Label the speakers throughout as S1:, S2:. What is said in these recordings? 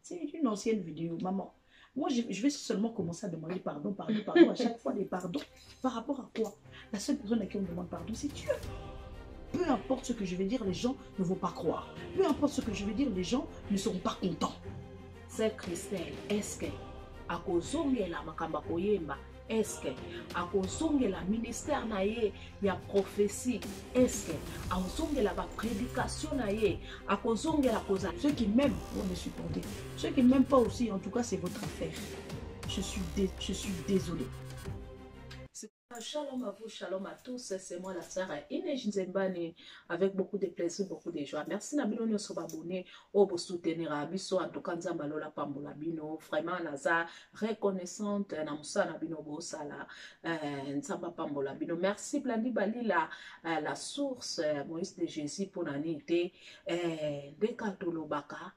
S1: C'est une ancienne vidéo, maman. Moi, je vais seulement commencer à demander pardon, à chaque fois des pardons. Par rapport à quoi? La seule personne à qui on demande pardon, c'est Dieu. Peu importe ce que je vais dire, les gens ne vont pas croire. Peu importe ce que je vais dire, les gens ne seront pas contents.
S2: C'est Christelle, est-ce que akozongela makamba koyemba, est-ce que akozongela ministère na ye ya prophétie, est-ce que akozongela ba prédication na ye, akozongela koza.
S1: Ceux qui m'aiment vont me supporter. Ceux qui ne m'aiment pas aussi, en tout cas, c'est votre affaire. Je suis désolée.
S2: Shalom à vous, shalom à tous, c'est moi la sœur Inès Nzembane avec beaucoup de plaisir, beaucoup de joie. Merci Nabino nous sommes abonnés au beau soutenir à Biso en tout cas Nzambalola Pambola Bino vraiment naza reconnaissante na musa Nabino Bosala Nzamba Pambola Bino. Merci Blandi Balila la source Moïse de Jésus pour nanité Dekatolobaka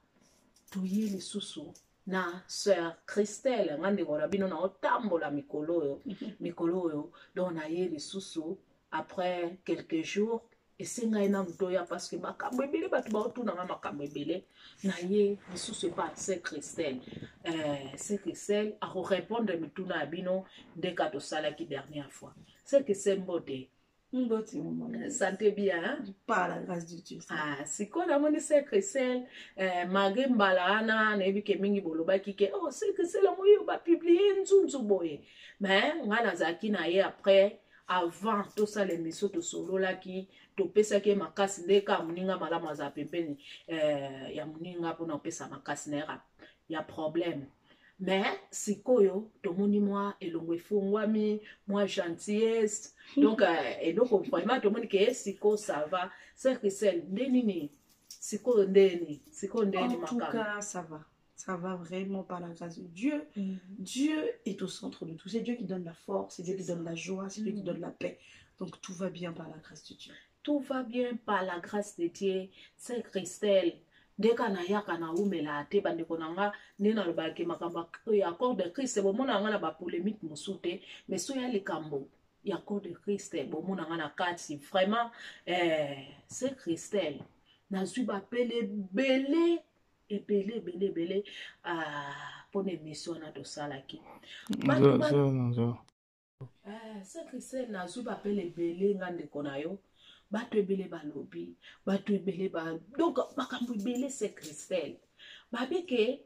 S2: Touye les sous na sœur Christelle ngande wala bino na otambola mikolo yo donc na ye lisusu après quelques jours et c'est ngaina mtoya parce que makambo ebele batu ba otuna nga makambo ebele na ye lisusu pas c'est Christelle a répondre mituna ya bino ndeka to sala ki dernière fois c'est que c'est mbote. Santé bien, hein?
S1: Par la grâce de Dieu.
S2: Ah, si quoi la monnaie c'est Christelle, magé mbalana, nebi ke mingi boloba kike, oh c'est Christelle la moyo ba publier nzunzu boye. Mais ngana zaki na ye après, avant tout ça l'émission to solo la ki, to pesa ke makasi deka muninga malama za pempeni, ya muninga pona pesa makasi na rap, ya problème. Mais si koyo tomoni moi elongwe fungwami moi gentillesse donc et donc vraiment tomoni ke siko ça va c'est que c'est ndeni siko ndeni
S1: en tout cas ça va vraiment par la grâce de Dieu. Dieu est au centre de tout. C'est Dieu qui donne la force, c'est Dieu qui donne la joie, c'est Dieu qui donne la paix. Donc tout va bien par la grâce de Dieu.
S2: Tout va bien par la grâce de Dieu. C'est Christelle. Deka na yaka na umela te bandeko nanga nena lobaki makamba ya accord de Christ bomona nga na ba polémique musute mais so ya likambo ya accord de Christ bomona nga na kati vraiment c'est Christelle na zuba pele belé pour émission na to salaki c'est Christelle na zuba pele belé nga ndeko na yo bato ebele balobi bato ebele ba donc makambo ebele c'est Christelle babi ke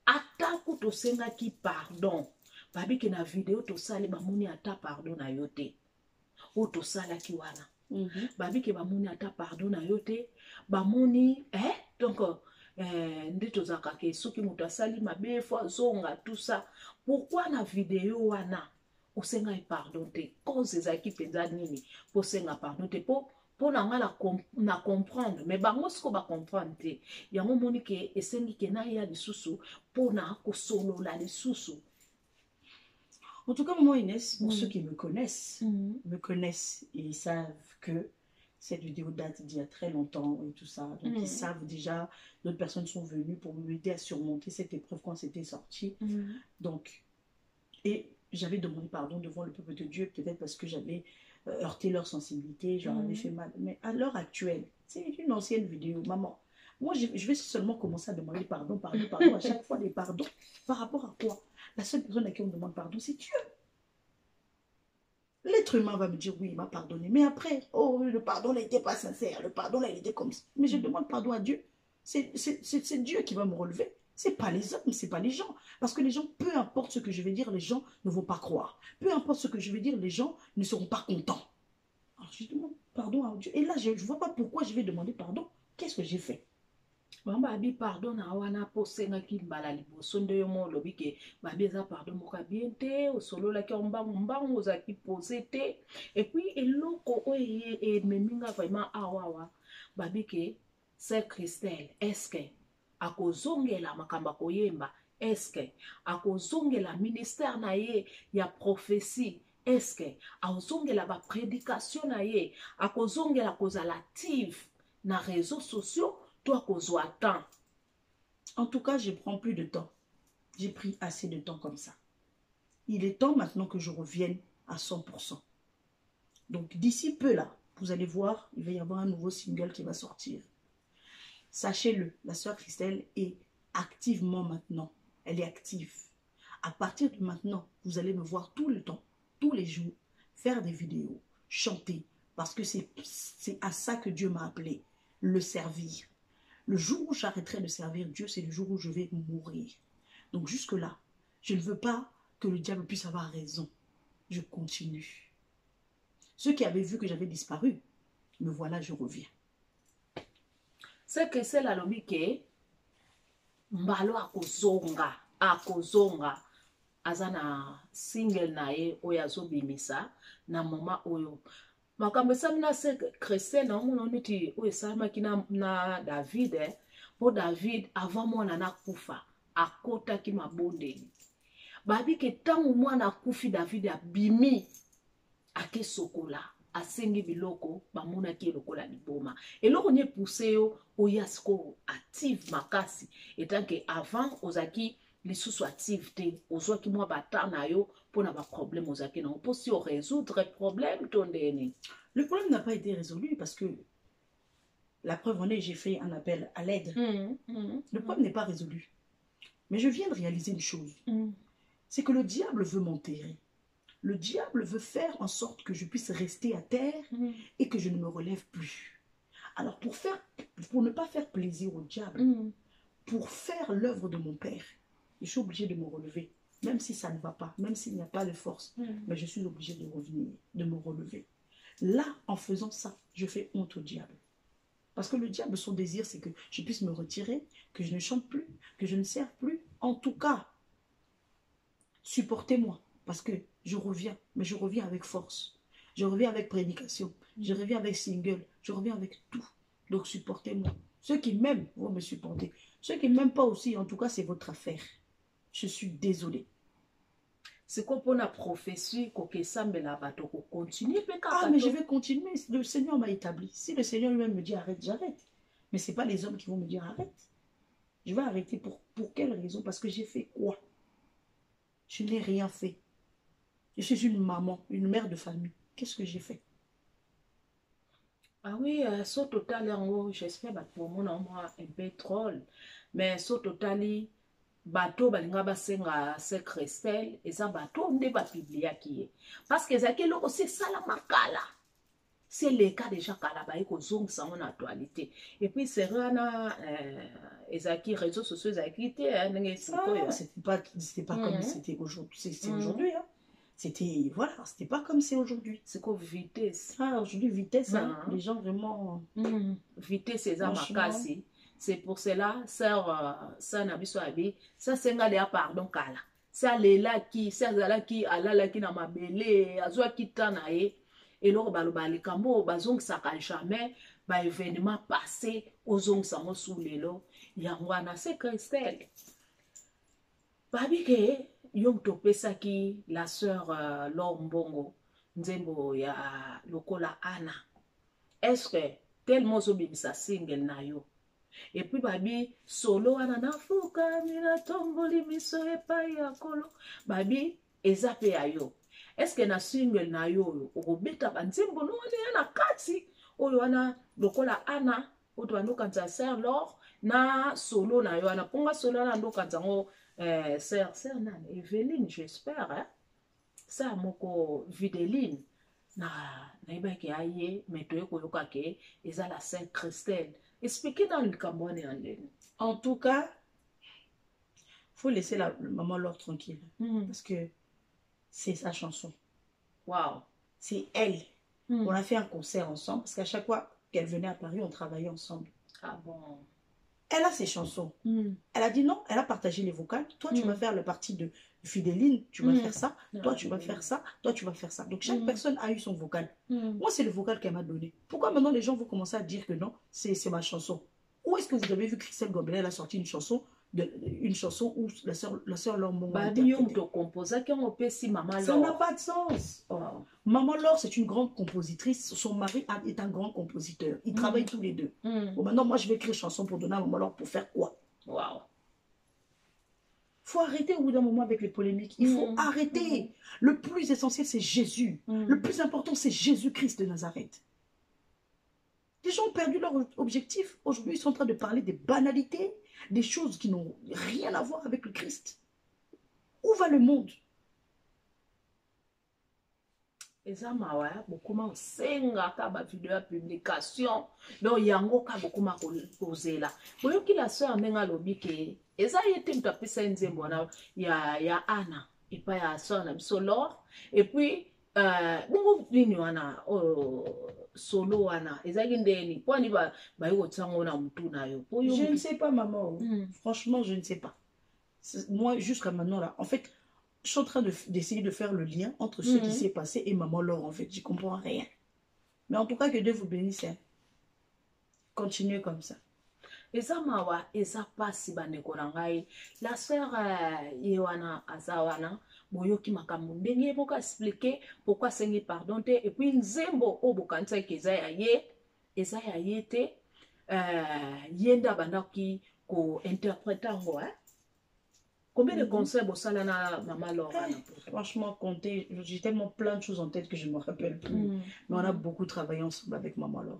S2: atako tosenga ki pardon babi ke na vidéo tosali bamoni ata pardon na yo te o tosala ki wana babi ke bamoni ata pardon na yo te bamoni donc nde tozaka ke soki moto asali mabe fo azonga tout ça pourquoi na vidéo wana osenga pardon te cause ezalaki mpenza nini posenga pardon te po na nga na comprendre mais bango siko ba comprendre te yango moni ke esengi ke na ya lisusu po na kosolola lisusu.
S1: En tout cas maman Inès, pour ceux qui me connaissent et ils savent que cette vidéo date d'il y a très longtemps et tout ça, donc ils savent déjà, d'autres personnes sont venues pour m'aider à surmonter cette épreuve quand c'était sorti. Donc et j'avais demandé pardon devant le peuple de Dieu, peut-être parce que j'avais heurté leur sensibilité, je leur avais fait mal. Mais à l'heure actuelle, c'est une ancienne vidéo, maman. Moi, je vais seulement commencer à demander pardon, à chaque fois des pardons. Par rapport à quoi? La seule personne à qui on demande pardon, c'est Dieu. L'être humain va me dire, oui, il m'a pardonné. Mais après, oh, le pardon n'était pas sincère, le pardon là, il était comme ça. Mais je demande pardon à Dieu. C'est Dieu qui va me relever. C'est pas les hommes, c'est pas les gens. Parce que les gens, peu importe ce que je vais dire, les gens ne vont pas croire. Peu importe ce que je vais dire, les gens ne seront pas contents. Alors je demande pardon à Dieu. Et là, je ne vois pas pourquoi je vais demander pardon. Qu'est-ce que j'ai fait?
S2: Babi pardon na wana posenga ki mbala liboso nde yo mo lobi ke babi eza pardon moka bien te osolola ki mbango za ki posé te et puis eloko oye e meminga vraiment awawa babi ke c'est Christelle est-ce que akozongela makamba koyemba est-ce que akozongela ministère na ye ya prophétie est-ce que akozongela ba prédication na ye akozongela kozala active na réseaux sociaux. Toi, qu'on attend.
S1: En tout cas, je prends plus de temps. J'ai pris assez de temps comme ça. Il est temps maintenant que je revienne à 100%. Donc, d'ici peu là, vous allez voir, il va y avoir un nouveau single qui va sortir. Sachez-le, la sœur Christelle est activement maintenant. Elle est active. À partir de maintenant, vous allez me voir tout le temps, tous les jours, faire des vidéos, chanter, parce que c'est à ça que Dieu m'a appelé, le servir. Le jour où j'arrêterai de servir Dieu, c'est le jour où je vais mourir. Donc jusque-là, je ne veux pas que le diable puisse avoir raison. Je continue. Ceux qui avaient vu que j'avais disparu, me voilà, je reviens.
S2: C'est que c'est la logique. Mbalo akozonga azana single na ye oyo azobimisa na moma oyo makambo esami na se Christelle na omona neti oyo esalamaki na David po David avant mwana nakufa akotaki mabondeli babi ke ntango mwana akufi David abimi akesokola asengi biloko bamonaki lokola liboma eloko nye pousse yo oya siko active makasi etanke avant ozaki lisusu active te ozwaki mwa bata na yo pona ba problème ozaki na po si o résoudre problème tondeni.
S1: Le problème n'a pas été résolu parce que la preuve en est, j'ai fait un appel à l'aide. Le problème n'est pas résolu. Mais je viens de réaliser une chose. C'est que le diable veut m'enterrer. Le diable veut faire en sorte que je puisse rester à terre et que je ne me relève plus. Alors, pour ne pas faire plaisir au diable, pour faire l'œuvre de mon père, je suis obligée de me relever. Même si ça ne va pas, même s'il n'y a pas de force, mais je suis obligée de revenir, de me relever. Là, en faisant ça, je fais honte au diable. Parce que le diable, son désir, c'est que je puisse me retirer, que je ne chante plus, que je ne serve plus. En tout cas, supportez-moi. Parce que je reviens, mais je reviens avec force. Je reviens avec prédication. Je reviens avec single. Je reviens avec tout. Donc supportez-moi. Ceux qui m'aiment vont me supporter. Ceux qui ne m'aiment pas aussi, en tout cas, c'est votre affaire. Je suis désolée.
S2: C'est quoi pour la prophétie que ça me l'a bateau continue.
S1: Ah, mais je vais continuer. Le Seigneur m'a établi. Si le Seigneur lui-même me dit arrête, j'arrête. Mais ce n'est pas les hommes qui vont me dire arrête. Je vais arrêter pour quelle raison? Parce que j'ai fait quoi? Je n'ai rien fait. Je suis une maman, une mère de famille. Qu'est-ce que j'ai fait?
S2: Ah oui, so total, j'espère que pour moi, un peu troll. Mais so total, bateau, balinga basenga, c'est Christelle, et ça bateau, on ne va publier qui est. Parce que c'est ça la makala. C'est le cas déjà Kalabaï qu'on zone sans en actualité. Et puis c'est rien ezaki réseaux sociaux ezaki
S1: c'était pas comme c'était aujourd'hui. C'est aujourd'hui hein. C'était voilà, c'était pas comme c'est aujourd'hui.
S2: C'est quoi vitesse?
S1: Ah aujourd'hui vitesse hein. Les gens vraiment
S2: vitesse c'est makasi. C'est pour cela ça na biso abi ça senga de pardon kala. Ça les là qui ça là qui ala là qui na mabele azwa kitana e et alors baloba les kambo bazong saka jamais ba événement passé ozong samo sous lelo yangwana c'est Christelle babi ke yong topesa ki la sœur Lombongo nzembo ya lokola Anna est-ce que tellement zo bimisa single na yo et puis babi solo ana nafuka mina tomboli miso epai ya kolo babi ezape ya yo. Est-ce que na single na yo obeta banzembo no na kati oyo wana lokola Anna oto ando kanza sœur Laure na solo na yo ana ponga solo na ando kanza ngo sœur nani Evelyne j'espère hein ça moko Videline na ibaki aye meto yeko yoka ke eza la sœur Christelle expliquez dans le Cameroun
S1: en tout cas faut laisser la maman Laure tranquille parce que c'est sa chanson.
S2: Waouh.
S1: C'est elle. On a fait un concert ensemble parce qu'à chaque fois qu'elle venait à Paris, on travaillait ensemble.
S2: Ah bon.
S1: Elle a ses chansons. Elle a dit non, elle a partagé les vocales. Toi, tu vas faire le parti de Fideline, tu vas faire ça. Toi, tu vas faire ça. Toi, tu vas faire ça. Donc, chaque personne a eu son vocal. Moi, c'est le vocal qu'elle m'a donné. Pourquoi maintenant les gens vont commencer à dire que non, c'est ma chanson? Où est-ce que vous avez vu Christelle Gobelin a sorti une chanson où la sœur Lombongo
S2: ça
S1: n'a pas de sens. Maman Laure, c'est une grande compositrice. Son mari est un grand compositeur. Ils travaillent tous les deux. Bon, maintenant, moi, je vais écrire une chanson pour donner à Maman Laure pour faire quoi?
S2: Waouh.
S1: Faut arrêter au bout d'un moment avec les polémiques. Il faut arrêter. Le plus essentiel, c'est Jésus. Le plus important, c'est Jésus-Christ de Nazareth. Les gens ont perdu leur objectif. Aujourd'hui, ils sont en train de parler des banalités. des choses qui n'ont rien à voir avec le Christ. Où va le monde?
S2: Eza mawa bokuma osenga ka ba video ya publication donc yango ka bokuma kozela boyoki la sœur ndenga lobi ke eza yete mtu apesa nzembo wana ya Anna epa ya sœur na biso Laure et puis bongo nini wana solo wana ezaki ndeni po ni bayi kotiango na mutu na yo
S1: je ne sais pas maman. Franchement je ne sais pas. Moi jusqu'à maintenant là en fait je suis en train d'essayer de faire le lien entre ce qui s'est passé et maman Laure, en fait. Je comprends rien. Mais en tout cas, que Dieu vous bénisse. Hein. Continuez comme ça.
S2: Eza mawa, eza pasi bandeko na ngai. La sœur Yewana Azawana, boyoki makambo ndenge boka expliquer pourquoi sengi pardon te et puis nzembo o bokanisa ke eza ya ye te yenda bandaki ko interpréter ngo hein. Combien de concerts au salana maman Laure?
S1: Franchement, compter, j'ai tellement plein de choses en tête que je ne me rappelle plus. Mais on a beaucoup travaillé ensemble avec maman Laure.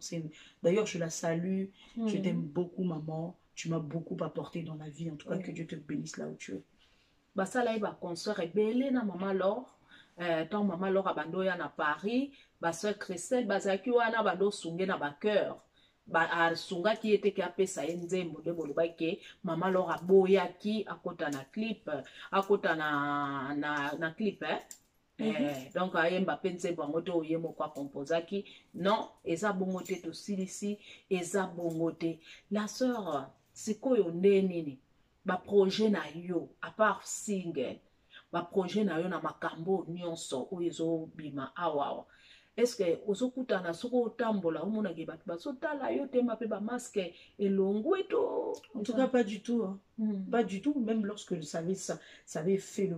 S1: D'ailleurs, je la salue. Je t'aime beaucoup, maman. Tu m'as beaucoup apporté dans la vie. En tout cas, que Dieu te bénisse là où tu es.
S2: Bah, ça là, il va concert et belé na maman Laure. Tant maman Laure a bandoya na Paris. Bah, soeur Christelle, bah, zaki wana bando sungé na ba cœur. Ba sunga ki ete ki apesa nzembo de boloba ke mama Laure boya ki akota na clip akota na clip donc ayemba pe nzembo yango te oyemo kwa composaki non eza bongo te tosilisi eza bongo te la sœur sikoyo nde nini ba projet na yo à part single ba projet na yo na makambo nyonso oyo ezobima awa est-ce que osokuta na soko tambola omona ke bat basotala yo tema pe ba masque elongwe to
S1: en tout cas pas du tout hein. Pas du tout même lorsque ça avait fait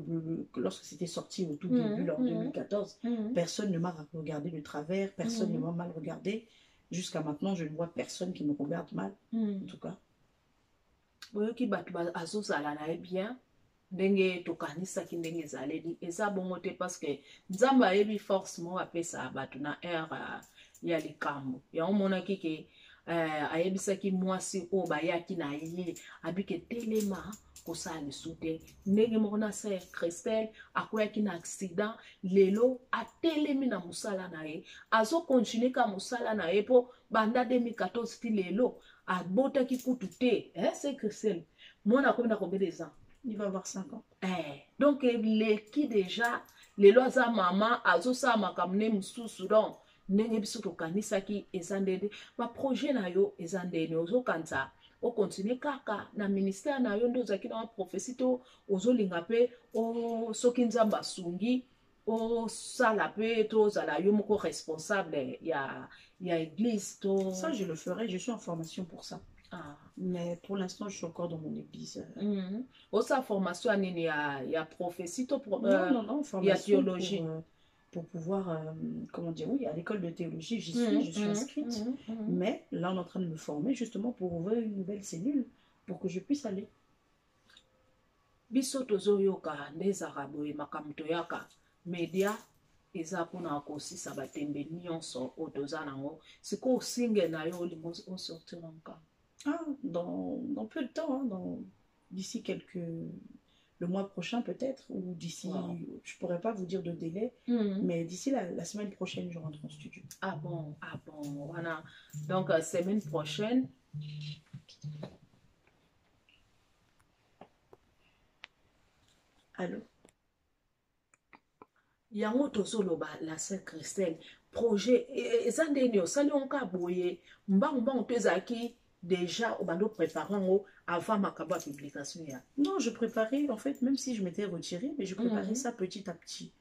S1: lorsque c'était sorti au tout début en 2014 personne ne m'a regardé de travers, personne ne m'a mal regardé jusqu'à maintenant je ne vois personne qui me regarde mal en tout cas
S2: boyoki bat azozala na bien ndenge tokanisaki ndenge ezaleli eza bongo te parce que nzambe ayebi force mo apesa bato na aire ya likambo yango monaki ke ayebisaki mwasi oyo bayaki na ye abike telema kosala lisu te ndenge moko na sœur Christelle akweyaki na accident lelo atelemi na mosala na ye azokontinue ka mosala na ye mpo banda 2014 ti lelo abotaki kutu te sœur Christelle mwana akomi na combien des ans?
S1: Il va avoir 5 ans.
S2: Donc, qui déjà, les lois à maman, azo sa makamne mususu donc, nenge biso to kanisa ki ezandede, ba projet na yo ezandede ozo kanza, o continue kaka na ministère na yo ndo zaki na prophétie to ozo linga pe o soki nzamba sungi o sala pe to zala yo moko responsable ya église to.
S1: Ça je le ferai, je suis en formation pour ça. Mais pour l'instant, je suis encore dans mon église.
S2: Sa formation, il y a prophétie,
S1: non,
S2: il y a théologie.
S1: Pour pouvoir, comment dire, oui, à l'école de théologie, je suis inscrite. Mais là, on est en train de me former justement pour ouvrir une nouvelle cellule pour que je puisse aller.
S2: Bisoto zoyoka ndezaka boye makamto yaka media eza pona kosisa batembe nyonso otoza nango siko single na yo lingo o sortir encore.
S1: Ah, dans peu de temps, hein, d'ici le mois prochain peut-être, ou d'ici, je pourrais pas vous dire de délai, mais d'ici la semaine prochaine, je rentre en studio.
S2: Ah bon, voilà. Donc, semaine prochaine.
S1: Allô?
S2: Yango tozoloba la sœur Christelle, projet, ezandeni osali onka boye, mbangu tezaki déjà au bando préparant avant ma publication.
S1: Non, je préparais en fait, même si je m'étais retirée, mais je préparais ça petit à petit.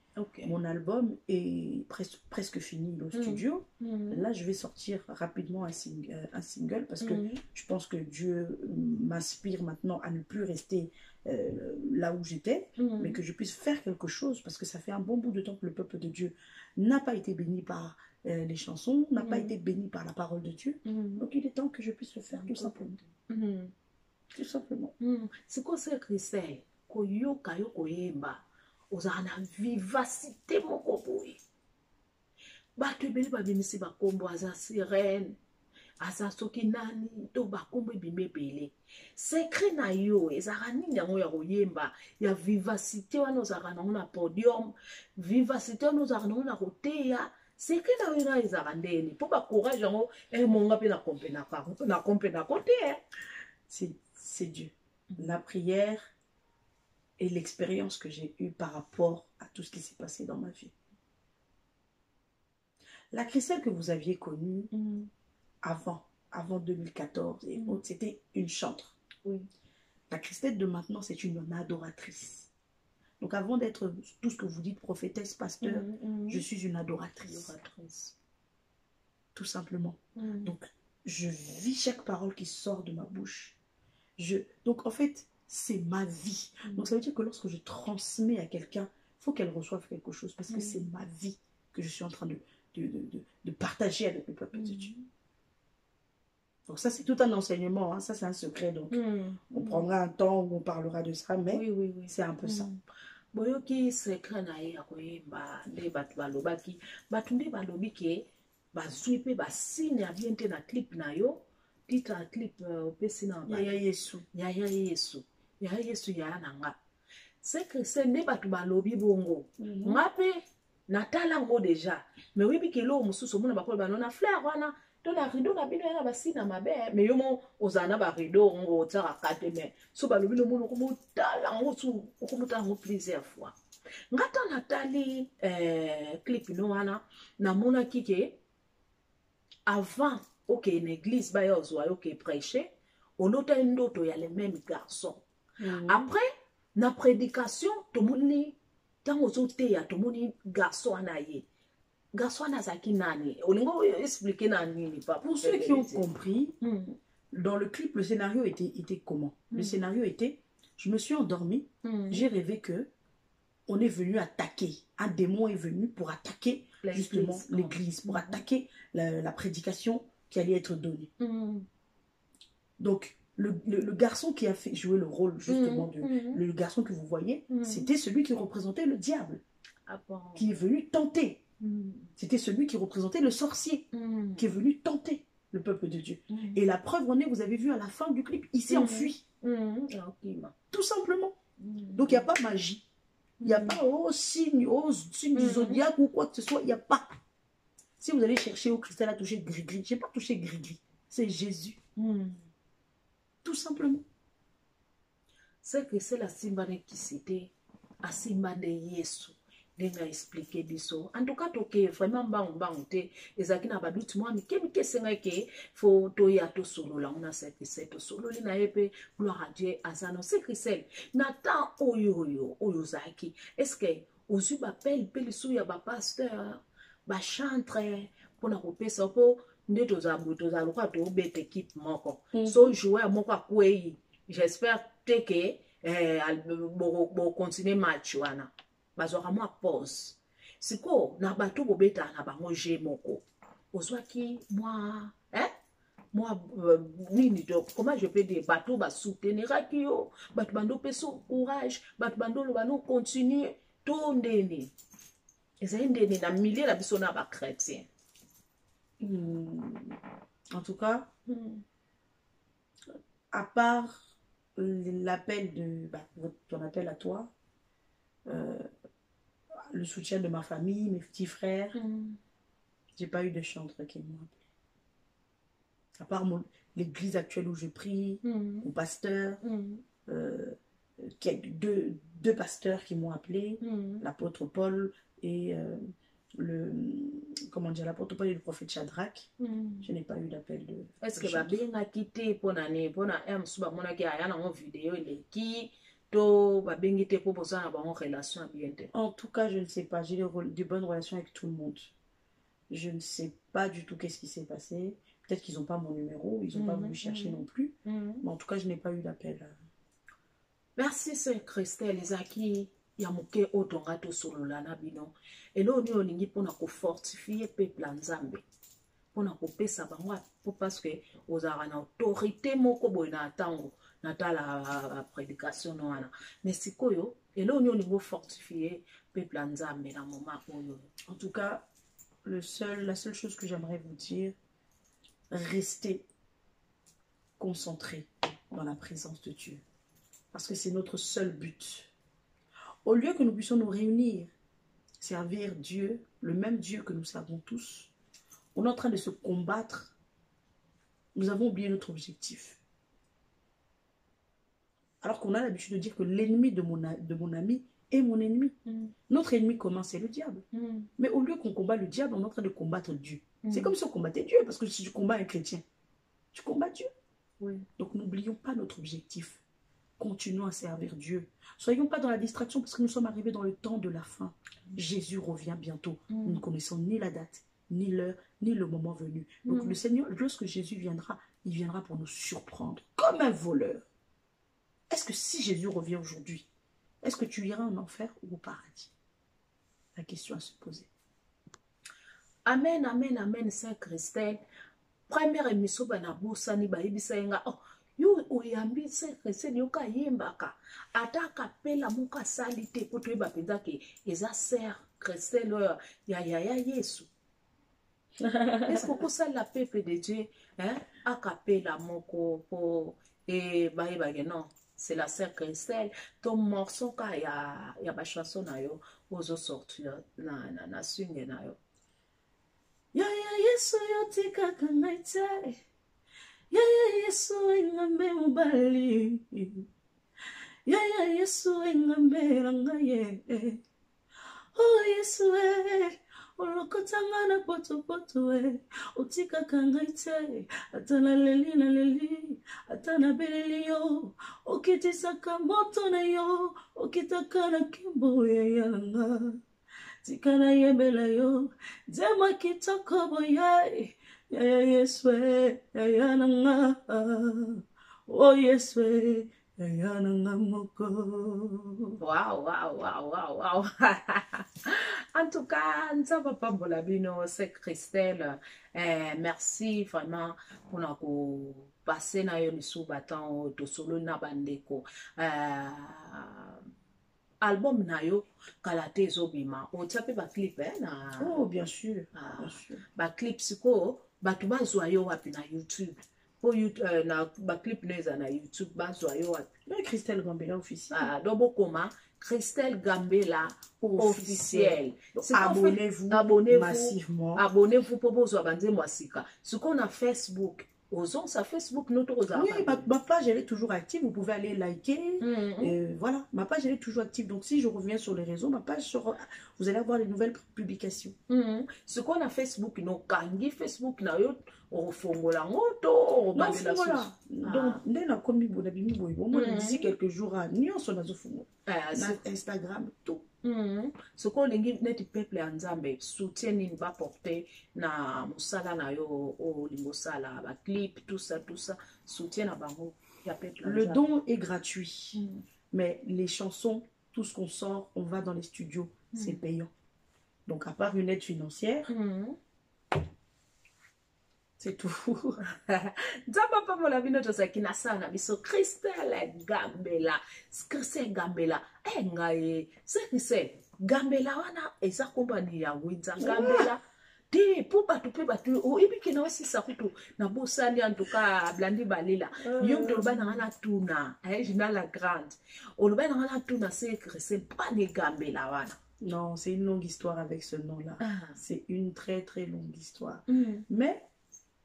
S1: Mon album est presque fini au studio. Là, je vais sortir rapidement un single parce que je pense que Dieu m'inspire maintenant à ne plus rester là où j'étais, mais que je puisse faire quelque chose parce que ça fait un bon bout de temps que le peuple de Dieu n'a pas été béni par les chansons, n'a pas été béni par la parole de Dieu. Donc il est temps que je puisse le faire tout simplement. Tout simplement.
S2: C'est quoi ça, Christelle? Koyoka yoko yemba. Ozana vivacité moko boye. Bato ebele babimisi bakombo aza sirène. aza soki nani to bakombo ebimba ebele secret na yo ezalaka nini yango ya koyemba ya vivacité wana ozalaka nango na podium vivacité wana ozalaka nango na koteya secret na yo na ezalaka ndeni mpo bacourage yango emonga mpe na kompe na koteya.
S1: C'est Dieu. La prière et l'expérience que j'ai eue par rapport à tout ce qui s'est passé dans ma vie. La Christelle que vous aviez connue avant 2014, c'était une chantre.
S2: Oui.
S1: La Christelle de maintenant, c'est une adoratrice. Donc avant d'être tout ce que vous dites, prophétesse, pasteur, je suis une adoratrice. Tout simplement. Donc je vis chaque parole qui sort de ma bouche. Donc en fait, c'est ma vie. Donc ça veut dire que lorsque je transmets à quelqu'un, il faut qu'elle reçoive quelque chose parce que c'est ma vie que je suis en train de partager avec le peuple de Dieu. Donc ça, c'est tout un enseignement, hein. Ça, c'est un secret. Donc, on prendra un temps où on parlera de ça, mais oui. C'est un peu ça.
S2: Boyoki secret na ye akoyemba nde bato balobaki bato nde balobi ke bazwi mpe basine ya bien te na clip na yo titre ya clip opesi na
S1: Yaya Yesu
S2: yaya nanga secret se nde bato balobi bongo nga mpe natala ngo deja mais oyebi ke eloko mosusu omona bakolo banona fleur wana to na rideau na bino yana basina mabe mais yo mo ozala na barideau ngo otiaka te mais so balobi no mono okomotala ngo su okomotala ngo plusieurs fois nga ta natali clip no wana namonaki ke avant okeye na église baya ozwa yo ke prêcher olotali ndoto ya le même garçon après na prédication tomoni ntango ozoteya tomoni garçon wana ye garçon azaki nani olingo expliquer nani pas
S1: pour ceux qui ont compris dans le clip le scénario était comment le scénario était je me suis endormie j'ai rêvé que on est venu attaquer un démon est venu pour attaquer justement l'église pour attaquer la prédication qui allait être donnée donc le garçon qui a fait jouer le rôle justement le garçon que vous voyez c'était celui qui représentait le diable qui est venu tenter. C'était celui qui représentait le sorcier qui est venu tenter le peuple de Dieu. Et la preuve en est, vous avez vu à la fin du clip, il s'est enfui. Tout simplement. Donc il n'y a pas magie. Il n'y a pas signe du zodiaque ou quoi que ce soit. Il n'y a pas. Si vous allez chercher au cristal à toucher gris-gris, je n'ai pas touché gris-gris. C'est Jésus. Tout simplement.
S2: C'est que c'est la simbane qui s'était à simbane Yesu. Denga expliquer biso en tout cas toke vraiment bango te ezaki na baduti moi mike senga ke fo to ya to solo la on a cette solo li na yepe gloire à Dieu azano c'est Christelle nata oyo zaki est-ce que ozu ba pel lisu ya ba pasteur ba chantre pona ko pesa po nde toza lokwa to bete équipe moko so joueur moko akwei j'espère que bo continuer match wana bazwaka mwa pause siko na bato bobeta na bango je moko ozwaki mwa nini donc comment je peux dire bato ba souteniraki yo bato bando peso courage bato bando lo bano continuer to ndeni ezali ndeni na milieu na biso na ba chrétien
S1: en tout cas à part l'appel de ton appel à toi le soutien de ma famille, mes petits frères. J'ai pas eu de chantre qui m'ont appelé. À part l'église actuelle où je prie, mon pasteur, deux pasteurs qui m'ont appelé, l'apôtre Paul et l'apôtre Paul et le prophète Shadrach. Je n'ai pas eu d'appel de.
S2: Est-ce que bien a quitté pour l'année, pour la suba mon qui a une vidéo qui
S1: en tout cas, je ne sais pas. J'ai de bonnes relations avec tout le monde. Je ne sais pas du tout qu'est-ce qui s'est passé. Peut-être qu'ils n'ont pas mon numéro, ils n'ont pas voulu chercher non plus. Mais en tout cas, je n'ai pas eu d'appel.
S2: Merci, c'est Christelle Isaki. Yamuke otongato sololana bino. Et là, on est pour fortifier le peuple nzambe. Pour pesa bango parce que aux avez une autorité moko boina tango. La prédication noana mais sikoyo et là on est fortifié peuple nzambe na moment oyo.
S1: En tout cas la seule chose que j'aimerais vous dire rester concentrés dans la présence de Dieu. Parce que c'est notre seul but. Au lieu que nous puissions nous réunir, servir Dieu, le même Dieu que nous servons tous, on est en train de se combattre. Nous avons oublié notre objectif. Alors qu'on a l'habitude de dire que l'ennemi de mon ami est mon ennemi. Notre ennemi commun, c'est le diable. Mais au lieu qu'on combat le diable, on est en train de combattre Dieu. C'est comme si on combattait Dieu, parce que si tu combats un chrétien, tu combats Dieu.
S2: Oui.
S1: Donc n'oublions pas notre objectif. Continuons à servir Dieu. Soyons pas dans la distraction, parce que nous sommes arrivés dans le temps de la fin. Jésus revient bientôt. Nous ne connaissons ni la date, ni l'heure, ni le moment venu. Donc le Seigneur, lorsque Jésus viendra, il viendra pour nous surprendre, comme un voleur. Est-ce que si Jésus revient aujourd'hui, est-ce que tu iras en enfer ou au paradis? La question à se poser.
S2: Amen, amen, amen, Saint Christelle. Première émission, Banaboussani, Baïbisaïnga. Oh, yo oyambi Saint Christelle, yo ka yembaka. Ataka pela muka salite, pour toi, bapedake, eza Saint Christelle, ya Yesu. Est-ce que ça la peuple de Dieu, hein, akapela moko, po, et baïbage, non? C'est la Saint Christelle. Ton morceau, ka ya ba chanson na yo, ozo sortir na swing na yo.
S1: Ya Yesu yotika kangaite. Ya Yesu engambe mubali. Ya Yesu engambe rangaye. Oh Yesu olokotanga na poto utika kangaite. Atana leli atana beleli yo. Okitisaka moto na yo. Okitaka na kimbo ya yanga. Tikana yebela yo, dema kitoko boye, ya Yesu, ya nanga, oh Yesu, ya nanga moko.
S2: Wow. En tout cas, nous avons pas bolabino, c'est Christelle. Merci vraiment pour nous passer na yo nisu batan to solo na bandeko. Album na yo kalate zobima o tape ba clip na
S1: Oh bien sûr, bien sûr.
S2: Ba clip siko batu bazwa yo wapi na YouTube po na ba clip neza na YouTube bazwa yo wapi
S1: Le Christelle Gambela officiel.
S2: Dobo koma Christelle Gambela officiel.
S1: Abonnez-vous massivement.
S2: Abonnez-vous pour bozwa banze mwasika. Siko na Facebook Osons sa Facebook, notre
S1: Oui, ma page elle est toujours active, vous pouvez aller liker. Voilà, ma page elle est toujours active. Donc si je reviens sur les réseaux, ma page vous allez avoir les nouvelles publications.
S2: Ce qu'on a Facebook, no kangi Facebook na yo ofongola ngoto
S1: non voilà. Donc ndena komi bonabimi boy. Moi d'ici quelques jours à Nyon sur Instagram tout.
S2: Ce qu'on lingi net peuple anzambe soutien ni va porter na musala na yo o limosala ba clip tout ça soutien na bango ya peuple.
S1: Le don est gratuit. Mais les chansons, tout ce qu'on sort, on va dans les studios, c'est payant. Donc à part une aide financière, c'est tout.
S2: Nzamba pa mola bino tosakina sana biso Christelle Gambela. Christelle Gambela. Ngaye. C'est Gambela wana eza compagnie ya Winza Gambela. Di pour batu pe batu o ibiki na wasi sakutu na bosali en tout cas blandi balila. Yom to ba na tuna, jina la grande. O lo ba na tuna c'est Christelle pas ne Gambela wana.
S1: Non, c'est une longue histoire avec ce nom-là. C'est une très très longue histoire. Mais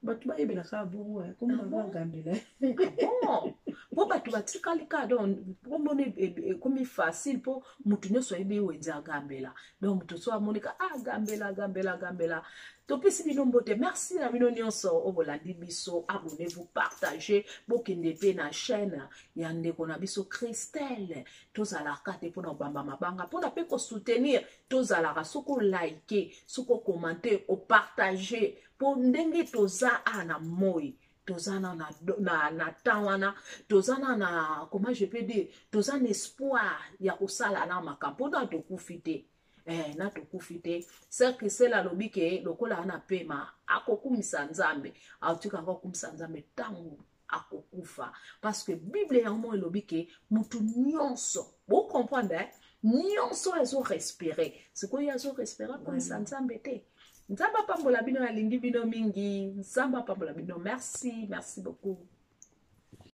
S1: batu ba yebela ka bon comme on va Gambela.
S2: Bon. Pour batu ba tikali ka don pour mone comme facile pour mutu nyoso ebe wenza Gambela. Donc to so amonika Gambela. Topisi bino mbote. Merci na bino nyonso obolandi biso. Abonnez-vous, partagez bokende pe na chaîne ya ndeko na biso Christelle. Tozala kate pona bamba mabanga pona pe ko soutenir. Tozala ka soko liker, soko commenter, o partager pour ndenge toza ana moi. Tozana na tawana, tozana na comment je peux dire, tozana espoir ya kosala na makambo na to kufite. Na to kufite. C'est que c'est la lobby ke lokola na pema akokumisa nzambe. Autika akokumisa nzambe tangu akokufa. Parce que Bible yango lobby ke mutu nyonso. Vous comprenez? Nyonso ezo respirer. C'est quoi ezo respirer comme ça nzambe te. Nzamba pambola bino alingi bino mingi. Nzamba pambola bino. Merci beaucoup.